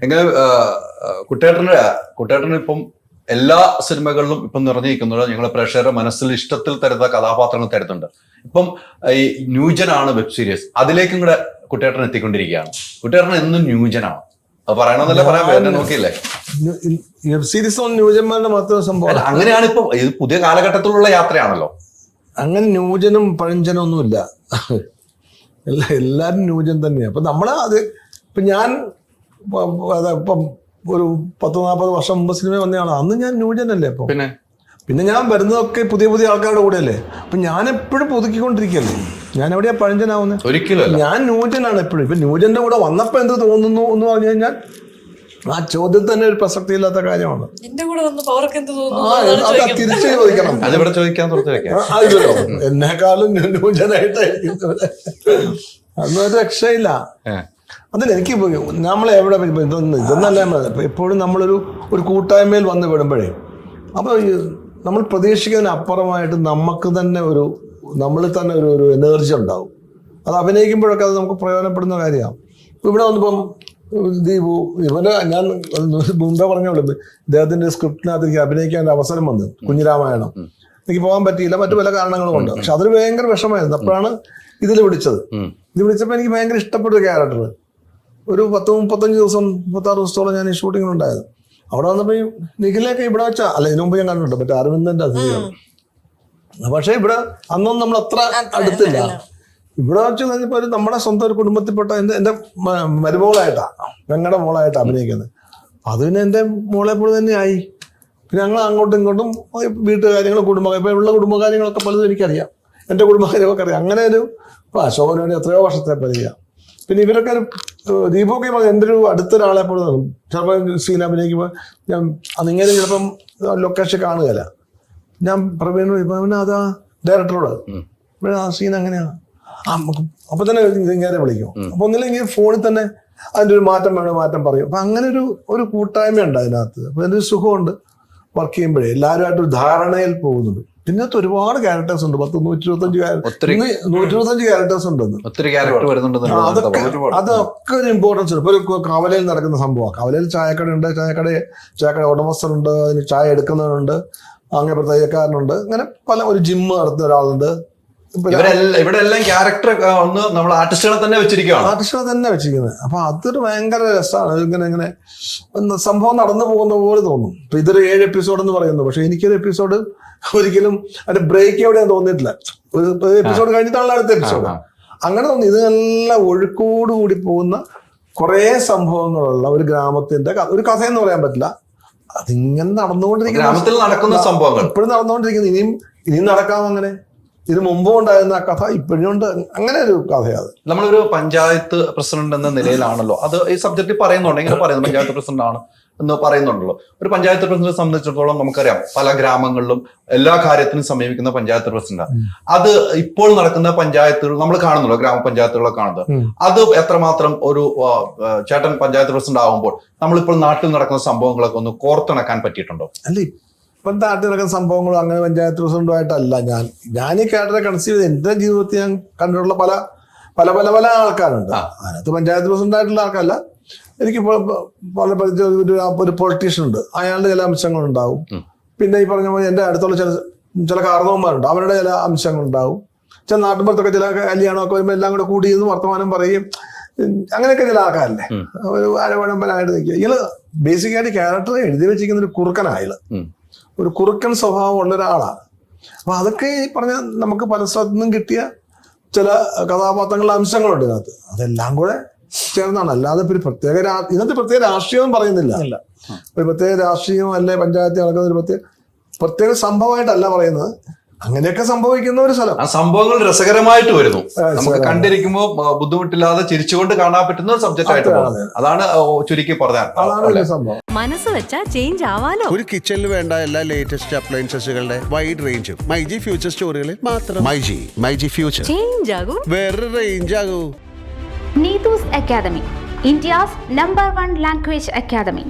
എങ്ങനെ കുട്ടേട്ടന് ഇപ്പം എല്ലാ സിനിമകളിലും ഇപ്പം നിറഞ്ഞിരിക്കുന്നത് ഞങ്ങളെ പ്രേക്ഷകരുടെ മനസ്സിൽ ഇഷ്ടത്തിൽ തരുന്ന കഥാപാത്രങ്ങൾ തരുന്നുണ്ട്. ഇപ്പം ഈ ന്യൂജനാണ് വെബ് സീരീസ്, അതിലേക്കും കൂടെ കുട്ടേട്ടൻ എത്തിക്കൊണ്ടിരിക്കുകയാണ്. കുട്ടേട്ടൻ എന്നും ന്യൂജനാണ്, അത് പറയണമെന്നല്ല പറയാൻ നോക്കിയില്ലേ? വെബ് സീരീസ് ന്യൂജന്മാരുടെ മാത്രം സംഭവം അങ്ങനെയാണ്. ഇപ്പൊ ഇത് പുതിയ കാലഘട്ടത്തിലുള്ള യാത്രയാണല്ലോ. അങ്ങനെ ന്യൂജനും പഴഞ്ചനും ഒന്നുമില്ല, എല്ലാരും ന്യൂജൻ തന്നെയാണ്. അപ്പൊ നമ്മള് അത് ഇപ്പൊ ഞാൻ ഇപ്പം ഒരു 10-40 വർഷം മുമ്പ് സിനിമ വന്നതാണ്, അന്ന് ഞാൻ ന്യൂജനല്ലേ. അപ്പൊ പിന്നെ ഞാൻ വരുന്നതൊക്കെ പുതിയ പുതിയ ആൾക്കാരുടെ കൂടെയല്ലേ. അപ്പൊ ഞാൻ എപ്പോഴും പുതുക്കിക്കൊണ്ടിരിക്കല്ലേ, ഞാൻ എവിടെയാ പഴഞ്ചനാവുന്നത്? ഒരിക്കലും ഞാൻ ന്യൂജനാണ് എപ്പോഴും. ഇപ്പൊ ന്യൂജന്റെ കൂടെ വന്നപ്പോ എന്ത് തോന്നുന്നു എന്ന് പറഞ്ഞു കഴിഞ്ഞാൽ ആ ചോദ്യം തന്നെ ഒരു പ്രസക്തി ഇല്ലാത്ത കാര്യമാണ്. തിരിച്ചു ചോദിക്കണം, അതിലോ എന്നെക്കാളും ന്യൂജനായിട്ടായിരിക്കും, അതൊന്നും രക്ഷയില്ല. അതിലെനിക്ക് നമ്മളെവിടെ ഇതൊന്നല്ല, എപ്പോഴും നമ്മളൊരു കൂട്ടായ്മയിൽ വന്ന് വിടുമ്പോഴേ അപ്പോൾ നമ്മൾ പ്രതീക്ഷിക്കുന്നതിന് അപ്പുറമായിട്ട് നമുക്ക് തന്നെ നമ്മളിൽ തന്നെ ഒരു എനർജി ഉണ്ടാവും. അത് അഭിനയിക്കുമ്പോഴൊക്കെ അത് നമുക്ക് പ്രയോജനപ്പെടുന്ന കാര്യമാണ്. ഇവിടെ വന്നിപ്പം ദീപു ഞാൻ മുമ്പേ പറഞ്ഞോളൂ, ഇദ്ദേഹത്തിന്റെ സ്ക്രിപ്റ്റിനകത്ത് എനിക്ക് അഭിനയിക്കാൻ അവസരം വന്നു, കുഞ്ഞിരാമായണം. എനിക്ക് പോകാൻ പറ്റിയില്ല, മറ്റു പല കാരണങ്ങളും ഉണ്ട്. പക്ഷെ അതൊരു ഭയങ്കര വിഷമമായിരുന്നു. അപ്പോഴാണ് ഇതിൽ വിളിച്ചത്. ഇത് വിളിച്ചപ്പോൾ എനിക്ക് ഭയങ്കര ഇഷ്ടപ്പെട്ട ഒരു ക്യാരക്ടർ. ഒരു 30-35 ദിവസം 36 ദിവസത്തോളം ഞാൻ ഈ ഷൂട്ടിങ്ങിനുണ്ടായത്. അവിടെ വന്നപ്പോൾ ഈ നിഖിലൊക്കെ ഇവിടെ വെച്ചാൽ അല്ല, ഇതിനു മുമ്പ് ഞാൻ കണ്ടിട്ടുണ്ട്, മറ്റേ അരവിന്ദന്റെ അതിഥിയാണ്. പക്ഷെ ഇവിടെ അന്നൊന്നും നമ്മൾ അത്ര അടുത്തില്ല. ഇവിടെ വെച്ച് കഴിഞ്ഞപ്പോൾ നമ്മുടെ സ്വന്തം ഒരു കുടുംബത്തിൽപ്പെട്ട എൻ്റെ മരുമോളായിട്ടാണ്, പെങ്ങളുടെ മോളായിട്ടാണ് അഭിനയിക്കുന്നത്. അത് പിന്നെ എൻ്റെ മോളെ പോലെ തന്നെ ആയി. പിന്നെ ഞങ്ങൾ അങ്ങോട്ടും ഇങ്ങോട്ടും വീട്ടുകാര്യങ്ങളും ഇപ്പം ഉള്ള കുടുംബകാര്യങ്ങളൊക്കെ പലതും എനിക്കറിയാം, എൻ്റെ കുടുംബകാര്യമൊക്കെ അറിയാം. അങ്ങനെ ഒരു അശോകനോട് എത്രയോ വർഷത്തെ പരിചയം. പിന്നെ ഇവരൊക്കെ ദീപൊക്കെ എൻ്റെ ഒരു അടുത്തൊരാളെ പോലെ തോന്നും. ചിലപ്പോൾ സീൻ അഭിനയിക്കുമ്പോൾ ഞാൻ അതിങ്ങനെ ചിലപ്പം ലൊക്കേഷൻ കാണുകയില്ല. ഞാൻ പ്രവീണോട് ഇപ്പം അതാ ഡയറക്ടറോട് ആ സീൻ അങ്ങനെയാണ്, അപ്പൊ തന്നെ ഇങ്ങനെ വിളിക്കും. അപ്പൊ ഒന്നില്ലെങ്കിൽ ഫോണിൽ തന്നെ അതിൻ്റെ ഒരു മാറ്റം വേണം, മാറ്റം പറയും. അപ്പൊ അങ്ങനെ ഒരു കൂട്ടായ്മയുണ്ട് അതിനകത്ത്. അപ്പൊ അതിൻ്റെ ഒരു സുഖമുണ്ട് വർക്ക് ചെയ്യുമ്പോഴേ, എല്ലാവരുമായിട്ട് ഒരു ധാരണയിൽ പോകുന്നുണ്ട്. പിന്നെ ഒരുപാട് ക്യാരക്ടേഴ്സ് ഉണ്ട്, 125 ക്യാരക്ടേഴ്സ് ഉണ്ടെന്ന്. അതൊക്കെ ഒരു ഇമ്പോർട്ടൻസ് ഉണ്ട്. ഇപ്പൊ ഒരു കവലയിൽ നടക്കുന്ന സംഭവമാണ്. കവലയിൽ ചായക്കടയുണ്ട്, ചായക്കട ഉടമസ്ഥനുണ്ട്, അതിന് ചായ എടുക്കുന്നവരുണ്ട്, അങ്ങനെ തയ്യക്കാരനുണ്ട്, അങ്ങനെ ഒരു ജിമ്മ് നടത്തുന്ന ഒരാളുണ്ട്. ഇവിടെ എല്ലാം ക്യാരക്ടർ ഒന്ന് നമ്മൾ ആർട്ടിസ്റ്റുകളെ തന്നെ വെച്ചിരിക്കുന്നത്. അപ്പൊ അതൊരു ഭയങ്കര രസമാണ്. ഇങ്ങനെ സംഭവം നടന്നു പോകുന്ന പോലെ തോന്നും. ഇപ്പൊ ഇതൊരു 7 എപ്പിസോഡ് എന്ന് പറയുന്നു, പക്ഷെ എനിക്കൊരു എപ്പിസോഡ് ഒരിക്കലും അതിന്റെ ബ്രേക്ക് എവിടെയാ തോന്നിയിട്ടില്ല. ഒരു എപ്പിസോഡ് കഴിഞ്ഞിട്ടാണല്ലോ അടുത്ത എപ്പിസോഡ്. അങ്ങനെ തോന്നി. ഇത് നല്ല ഒഴുക്കോടുകൂടി പോകുന്ന കുറെ സംഭവങ്ങളുള്ള ഒരു ഗ്രാമത്തിന്റെ ഒരു കഥയെന്ന് പറയാൻ പറ്റില്ല, അതിങ്ങനെ നടക്കുന്ന സംഭവങ്ങൾ ഇപ്പോഴും നടന്നുകൊണ്ടിരിക്കുന്നു. ഇനിയും നടക്കാം. അങ്ങനെ ഇതിന് മുമ്പും ഉണ്ടായിരുന്ന ആ കഥ ഇപ്പോഴും ഉണ്ട്. അങ്ങനെ ഒരു കഥയാണ്. നമ്മളൊരു പഞ്ചായത്ത് പ്രസിഡന്റ് എന്ന നിലയിലാണല്ലോ അത് ഈ സബ്ജക്റ്റിൽ പറയുന്നുണ്ട്. ഇങ്ങനെ പറയുന്നത് പഞ്ചായത്ത് പ്രസിഡന്റ് ആണ് എന്ന് പറയുന്നുണ്ടല്ലോ. ഒരു പഞ്ചായത്ത് പ്രസിഡന്റിനെ സംബന്ധിച്ചിടത്തോളം നമുക്കറിയാം, പല ഗ്രാമങ്ങളിലും എല്ലാ കാര്യത്തിനും സമീപിക്കുന്ന പഞ്ചായത്ത് പ്രസിഡന്റാണ്. അത് ഇപ്പോൾ നടക്കുന്ന പഞ്ചായത്തുകൾ നമ്മൾ കാണുന്നല്ലോ, ഗ്രാമപഞ്ചായത്തുകളെ കാണുന്നത്. അത് എത്രമാത്രം ഒരു ചേട്ടൻ പഞ്ചായത്ത് പ്രസിഡന്റ് ആകുമ്പോൾ നമ്മളിപ്പോൾ നാട്ടിൽ നടക്കുന്ന സംഭവങ്ങളൊക്കെ ഒന്ന് കോർത്തിണക്കാൻ പറ്റിയിട്ടുണ്ടോ? അല്ലേ, ഇപ്പം നാട്ടിൽ നടക്കുന്ന സംഭവങ്ങളും അങ്ങനെ പഞ്ചായത്ത് പ്രസിഡന്റുമായിട്ടല്ല ഞാൻ ഈ ക്യാരക്ടറെ കൺസീവ് ചെയ്ത് എൻ്റെ ജീവിതത്തിൽ ഞാൻ കണ്ടിട്ടുള്ള പല ആൾക്കാരുണ്ട്. അതിനകത്ത് പഞ്ചായത്ത് പ്രസിഡന്റ് ആയിട്ടുള്ള ആൾക്കല്ല. എനിക്ക് ഒരു പൊളിറ്റീഷ്യൻ ഉണ്ട്, അയാളുടെ ചില അംശങ്ങളുണ്ടാവും. പിന്നെ ഈ പറഞ്ഞ പോലെ എൻ്റെ അടുത്തുള്ള ചില കാരണവന്മാരുണ്ട്, അവരുടെ ചില അംശങ്ങളുണ്ടാവും. ചില നാട്ടുമ്പുറത്തൊക്കെ ചില കല്യാണമൊക്കെ വരുമ്പോൾ എല്ലാം കൂടെ കൂടിയിരുന്ന് വർത്തമാനം പറയും. അങ്ങനെയൊക്കെ ചില ആൾക്കാരല്ലേ, ഒരു അരവഴമ്പനായിട്ട് നിൽക്കുക. ഇയാള് ബേസിക്കായിട്ട് ക്യാരക്ടർ എഴുതി വെച്ചിരിക്കുന്ന ഒരു കുറുക്കനായാല്, ഒരു കുറുക്കൻ സ്വഭാവം ഉള്ള ഒരാളാണ്. അപ്പൊ അതൊക്കെ ഈ പറഞ്ഞ നമുക്ക് പല സ്ഥലത്തു നിന്നും കിട്ടിയ ചില കഥാപാത്രങ്ങളുടെ അംശങ്ങളുണ്ട് ഇതിനകത്ത്. അതെല്ലാം കൂടെ ചേർന്നാണ്. അല്ലാതെ ഒരു ഇതിനകത്ത് പ്രത്യേക രാഷ്ട്രീയം പറയുന്നില്ല. ഒരു പ്രത്യേക രാഷ്ട്രീയം അല്ലെ പഞ്ചായത്തിൽ നടക്കുന്ന ഒരു പ്രത്യേക സംഭവമായിട്ടല്ല പറയുന്നത്. അങ്ങനെയൊക്കെ സംഭവിക്കുന്ന ഒരു സ്ഥലം. ആ സംഭവങ്ങൾ രസകരമായിട്ട് വരുന്നു, നമുക്ക് കണ്ടിരിക്കുമ്പോൾ ബുദ്ധിമുട്ടില്ലാതെ ചിരിച്ചുകൊണ്ട് കാണാൻ പറ്റുന്ന ഒരു സബ്ജക്റ്റ് ആയിട്ട്. അതാണ് ചുരുക്കി പറഞ്ഞാൽ സംഭവം. മനസ്സ് വെച്ചാ ചേഞ്ച് ആവാലോ. ഒരു കിച്ചണിൽ വേണ്ട എല്ലാ ലേറ്റസ്റ്റ് അപ്ലയൻസസുകളുടെ വൈഡ് റേഞ്ചും മൈജി ഫ്യൂച്ചർ സ്റ്റോറുകളിൽ മാത്രം. മൈജി ഫ്യൂച്ചർ ചേഞ്ച് ആകൂ, വേറെ range ആകൂ. Neetu's Academy, India's #1 language academy.